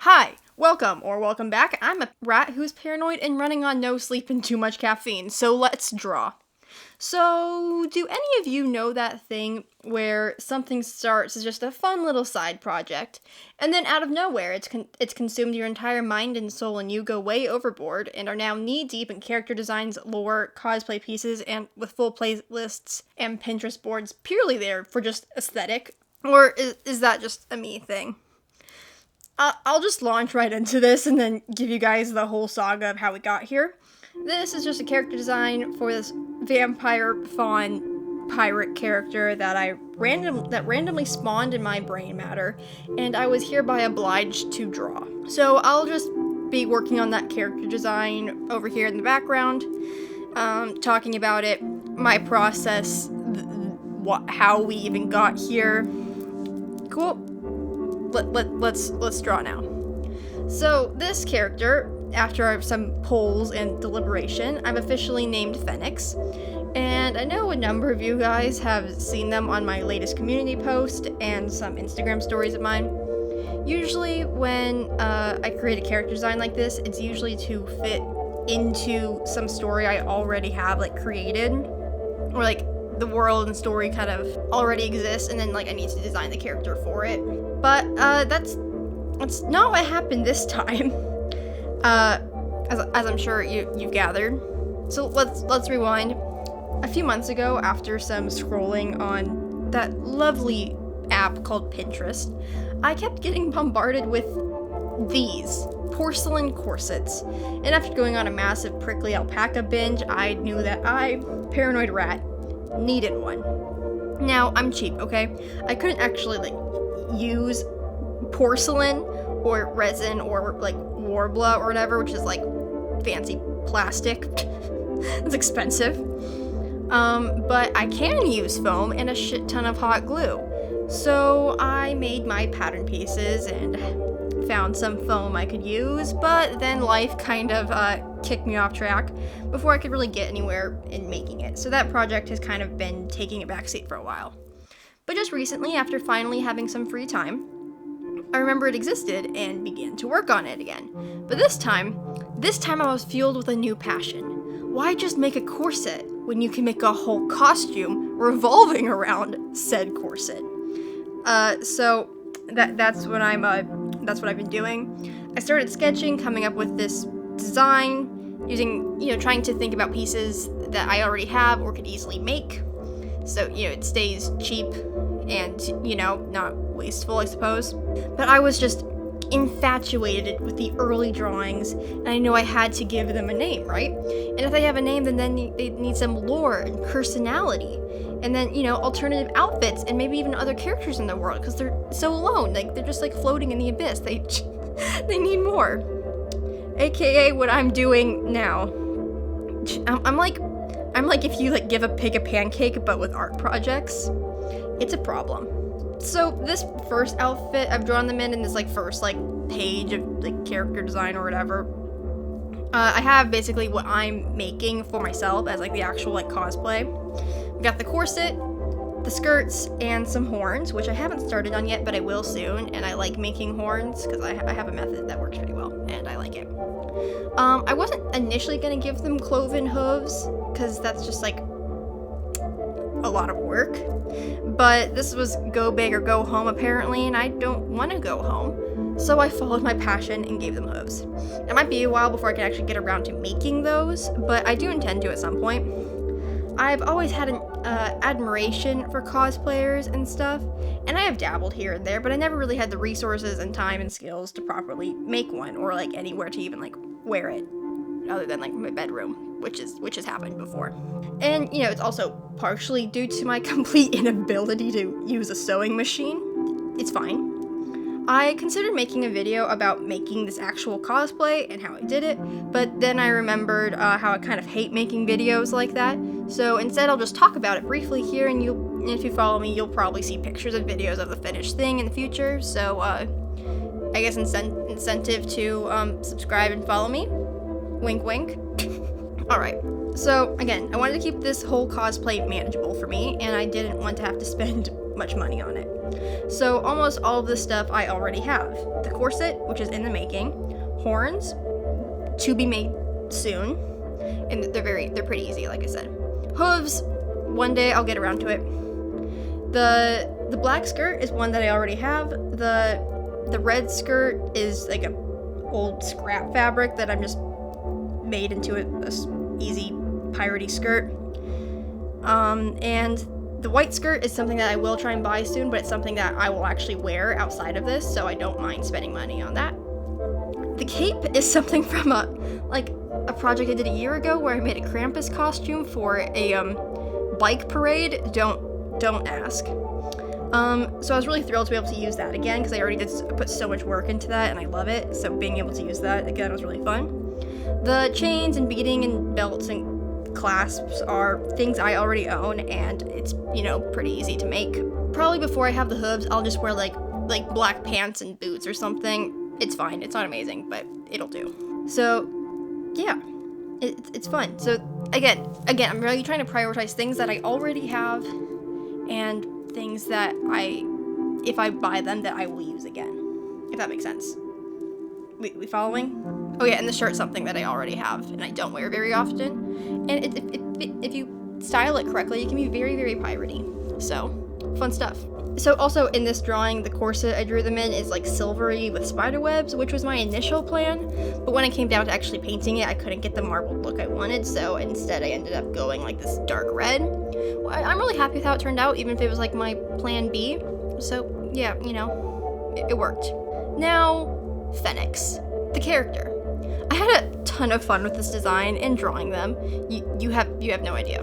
Hi, welcome back. I'm a rat who's paranoid and running on no sleep and too much caffeine, so let's draw. So, do any of you know that thing where something starts as just a fun little side project, and then out of nowhere it's consumed your entire mind and soul and you go way overboard and are now knee-deep in character designs, lore, cosplay pieces, and with full playlists and Pinterest boards purely there for just aesthetic? Or is that just a me thing? I'll just launch right into this and then give you guys the whole saga of how we got here. This is just a character design for this vampire fawn pirate character that randomly spawned in my brain matter, and I was hereby obliged to draw. So I'll just be working on that character design over here in the background, talking about it, my process, how we even got here. Cool. Let's draw now. So this character, after some polls and deliberation, I've officially named Phoenix, and I know a number of you guys have seen them on my latest community post and some Instagram stories of mine. Usually when I create a character design like this, it's usually to fit into some story I already have created, or the world and story kind of already exists, and then I need to design the character for it. But that's not what happened this time. As I'm sure you've gathered. So let's rewind. A few months ago, after some scrolling on that lovely app called Pinterest, I kept getting bombarded with these porcelain corsets. And after going on a massive prickly alpaca binge, I knew that I, paranoid rat, needed one. Now, I'm cheap, okay? I couldn't actually use porcelain or resin or Worbla or whatever, which is fancy plastic. It's expensive. But I can use foam and a shit ton of hot glue. So I made my pattern pieces and found some foam I could use, but then life kind of kicked me off track before I could really get anywhere in making it. So that project has kind of been taking a backseat for a while. But just recently, after finally having some free time, I remember it existed and began to work on it again. But this time I was fueled with a new passion. Why just make a corset when you can make a whole costume revolving around said corset? So that's what I've been doing. I started sketching, coming up with this design, using, trying to think about pieces that I already have or could easily make. So, it stays cheap and, not wasteful, I suppose. But I was just infatuated with the early drawings, and I knew I had to give them a name, right? And if they have a name, then they need some lore and personality. And then, alternative outfits and maybe even other characters in the world, because they're so alone. They're just floating in the abyss. They need more. AKA what I'm doing now. I'm like if you give a pig a pancake but with art projects. It's a problem. So this first outfit, I've drawn them in this first page of character design or whatever. I have basically what I'm making for myself as the actual cosplay. We got the corset, the skirts, and some horns, which I haven't started on yet, but I will soon. And I like making horns because I have a method that works pretty well, and I like it. I wasn't initially gonna give them cloven hooves because that's just a lot of work. But this was go big or go home apparently, and I don't want to go home. So I followed my passion and gave them hooves. It might be a while before I can actually get around to making those, but I do intend to at some point. I've always had an admiration for cosplayers and stuff, and I have dabbled here and there, but I never really had the resources and time and skills to properly make one, or anywhere to even wear it, other than my bedroom, which has happened before. And it's also partially due to my complete inability to use a sewing machine. It's fine. I considered making a video about making this actual cosplay and how I did it, but then I remembered how I kind of hate making videos like that. So instead I'll just talk about it briefly here, and if you follow me, you'll probably see pictures and videos of the finished thing in the future. So I guess incentive to subscribe and follow me. Wink wink. Alright, so again, I wanted to keep this whole cosplay manageable for me, and I didn't want to have to spend much money on it. So almost all of this stuff I already have. The corset, which is in the making, horns, to be made soon, and they're pretty easy, like I said. Hooves, one day I'll get around to it. The black skirt is one that I already have. The red skirt is like a old scrap fabric that I'm just made into a easy piratey skirt. And the white skirt is something that I will try and buy soon, but it's something that I will actually wear outside of this, so I don't mind spending money on that. The cape is something from a project I did a year ago where I made a Krampus costume for a bike parade. Don't ask. So I was really thrilled to be able to use that again because I already put so much work into that and I love it. So being able to use that again was really fun. The chains and beading and belts and clasps are things I already own, and it's, pretty easy to make. Probably before I have the hooves, I'll just wear like black pants and boots or something. It's fine. It's not amazing, but it'll do. So yeah, it's fun. So again, I'm really trying to prioritize things that I already have and things that if I buy them, that I will use again, if that makes sense. We following? Oh yeah, and the shirt's something that I already have and I don't wear very often. And if you style it correctly, it can be very, very piratey. So, fun stuff. So also in this drawing, the corset I drew them in is like silvery with spider webs, which was my initial plan. But when it came down to actually painting it, I couldn't get the marbled look I wanted, so instead I ended up going like this dark red. Well, I'm really happy with how it turned out, even if it was like my plan B. So yeah, it worked. Now, Phoenix, the character. I had a ton of fun with this design and drawing them. You have no idea.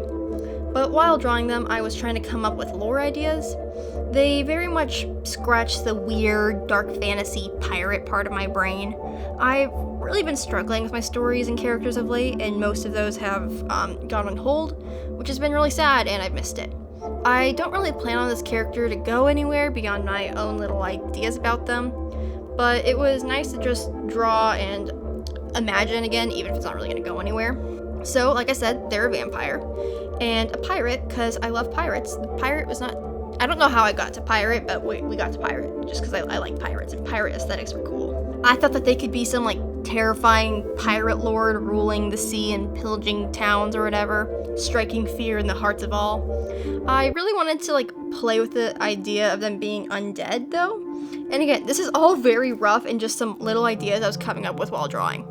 But while drawing them, I was trying to come up with lore ideas. They very much scratch the weird, dark fantasy pirate part of my brain. I've really been struggling with my stories and characters of late, and most of those have gone on hold, which has been really sad, and I've missed it. I don't really plan on this character to go anywhere beyond my own little ideas about them, but it was nice to just draw and imagine again, even if it's not really going to go anywhere. So, like I said, they're a vampire and a pirate, because I love pirates. The pirate was not... I don't know how I got to pirate, but we got to pirate just because I like pirates, and pirate aesthetics were cool. I thought that they could be some, terrifying pirate lord ruling the sea and pillaging towns or whatever, striking fear in the hearts of all. I really wanted to, play with the idea of them being undead, though. And again, this is all very rough and just some little ideas I was coming up with while drawing.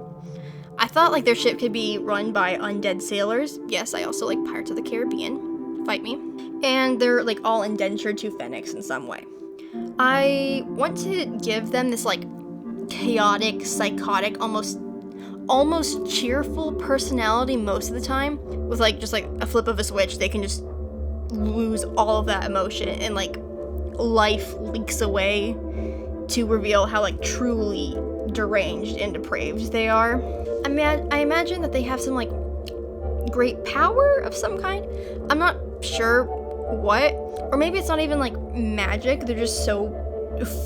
I thought, their ship could be run by undead sailors. Yes, I also like Pirates of the Caribbean. Fight me. And they're, all indentured to Phoenix in some way. I want to give them this, chaotic, psychotic, almost cheerful personality most of the time. With, just, a flip of a switch, they can just lose all of that emotion and, life leaks away to reveal how, truly deranged and depraved they are. I imagine that they have some, great power of some kind. I'm not sure what. Or maybe it's not even, magic. They're just so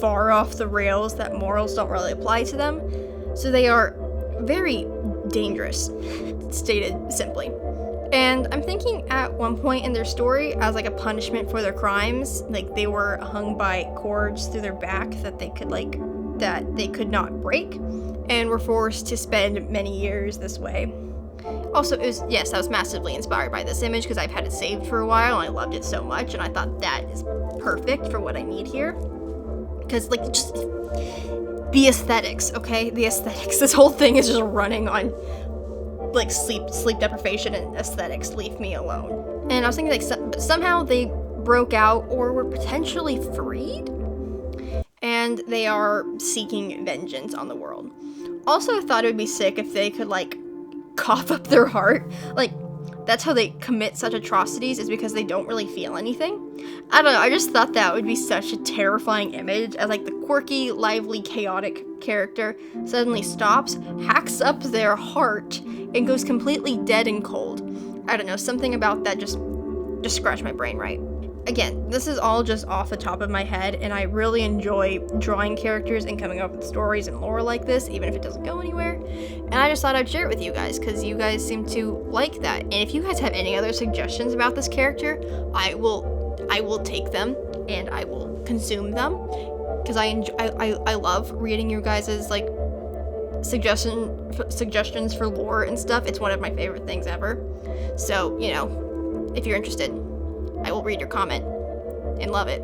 far off the rails that morals don't really apply to them. So they are very dangerous, stated simply. And I'm thinking at one point in their story, as a punishment for their crimes, they were hung by cords through their back that they could not break, and were forced to spend many years this way. Also, that was massively inspired by this image because I've had it saved for a while and I loved it so much, and I thought that is perfect for what I need here. Because, just the aesthetics, okay? The aesthetics. This whole thing is just running on, sleep deprivation and aesthetics. Leave me alone. And I was thinking, somehow they broke out or were potentially freed, and they are seeking vengeance on the world. Also, I thought it would be sick if they could, cough up their heart. That's how they commit such atrocities, is because they don't really feel anything. I don't know, I just thought that would be such a terrifying image, as the quirky, lively, chaotic character suddenly stops, hacks up their heart, and goes completely dead and cold. I don't know, something about that just scratched my brain right. Again, this is all just off the top of my head, and I really enjoy drawing characters and coming up with stories and lore like this, even if it doesn't go anywhere. And I just thought I'd share it with you guys, because you guys seem to like that. And if you guys have any other suggestions about this character, I will I will take them and I will consume them because I love reading you guys' like suggestions for lore and stuff. It's one of my favorite things ever. So, you know, if you're interested, I will read your comment and love it.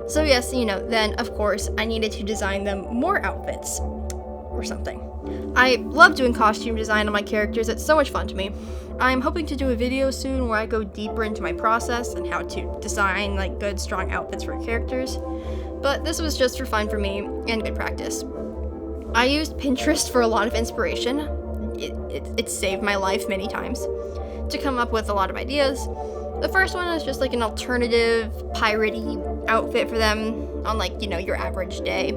So yes, you know, then of course I needed to design them more outfits or something. I love doing costume design on my characters. It's so much fun to me. I'm hoping to do a video soon where I go deeper into my process and how to design like good, strong outfits for characters. But this was just for fun for me and good practice. I used Pinterest for a lot of inspiration. It saved my life many times to come up with a lot of ideas. The first one is just like an alternative piratey outfit for them on like, you know, your average day.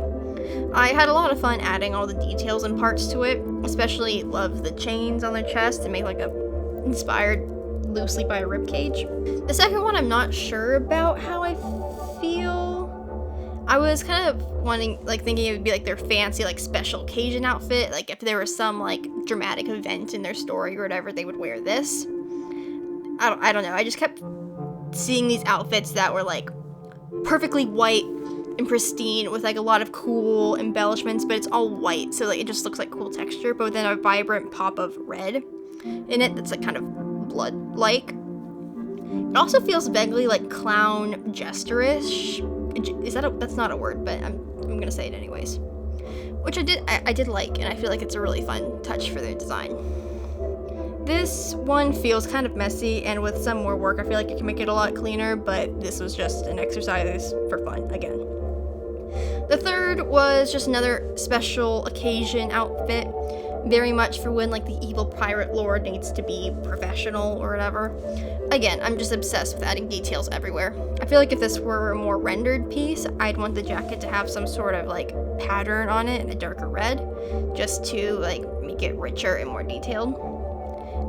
I had a lot of fun adding all the details and parts to it, especially love the chains on their chest to make like a inspired loosely by a ribcage. The second one I'm not sure about how I feel. I was kind of thinking it would be like their fancy like special occasion outfit, like if there was some like dramatic event in their story or whatever, they would wear this. I don't know. I just kept seeing these outfits that were like perfectly white and pristine with like a lot of cool embellishments, but it's all white, so like it just looks like cool texture, but then a vibrant pop of red in it that's like kind of blood-like. It also feels vaguely like clown jesterish. That's not a word, but I'm gonna say it anyways. Which I did like, and I feel like it's a really fun touch for their design. This one feels kind of messy, and with some more work, I feel like you can make it a lot cleaner, but this was just an exercise for fun, again. The third was just another special occasion outfit, very much for when, like, the evil pirate lord needs to be professional or whatever. Again, I'm just obsessed with adding details everywhere. I feel like if this were a more rendered piece, I'd want the jacket to have some sort of, like, pattern on it in a darker red, just to, like, make it richer and more detailed.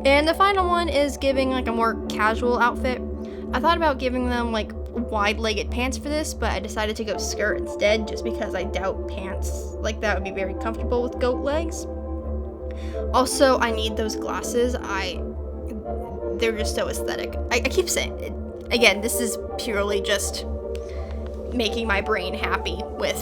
And the final one is giving like a more casual outfit. I thought about giving them like wide-legged pants for this, but I decided to go skirt instead just because I doubt pants like that would be very comfortable with goat legs. Also, I need those glasses. They're just so aesthetic. I keep saying it. Again, this is purely just making my brain happy with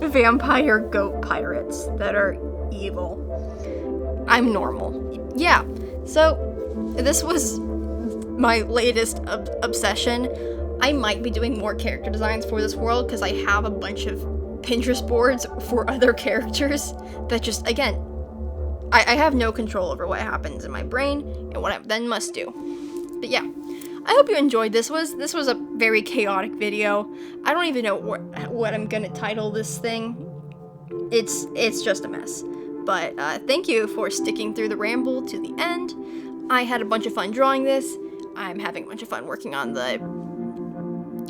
vampire goat pirates that are evil. I'm normal. Yeah, so this was my latest obsession. I might be doing more character designs for this world because I have a bunch of Pinterest boards for other characters that just, again, I have no control over what happens in my brain and what I then must do. But yeah, I hope you enjoyed this. This was a very chaotic video. I don't even know what I'm gonna title this thing. It's just a mess. But thank you for sticking through the ramble to the end. I had a bunch of fun drawing this. I'm having a bunch of fun working on the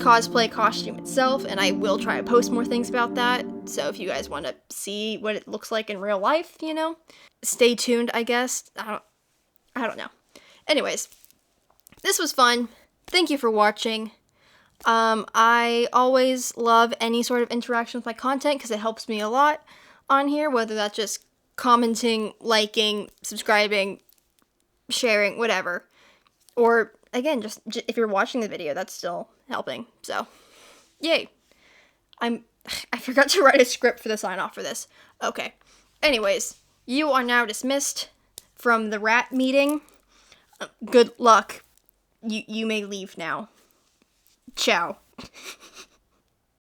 cosplay costume itself, and I will try to post more things about that. So if you guys want to see what it looks like in real life, you know, stay tuned, I guess. I don't know. Anyways, this was fun. Thank you for watching. I always love any sort of interaction with my content because it helps me a lot on here, whether that's just commenting, liking, subscribing, sharing, whatever. Or, again, just if you're watching the video, that's still helping. So, yay. I forgot to write a script for the sign-off for this. Okay. Anyways, you are now dismissed from the rat meeting. Good luck. You may leave now. Ciao.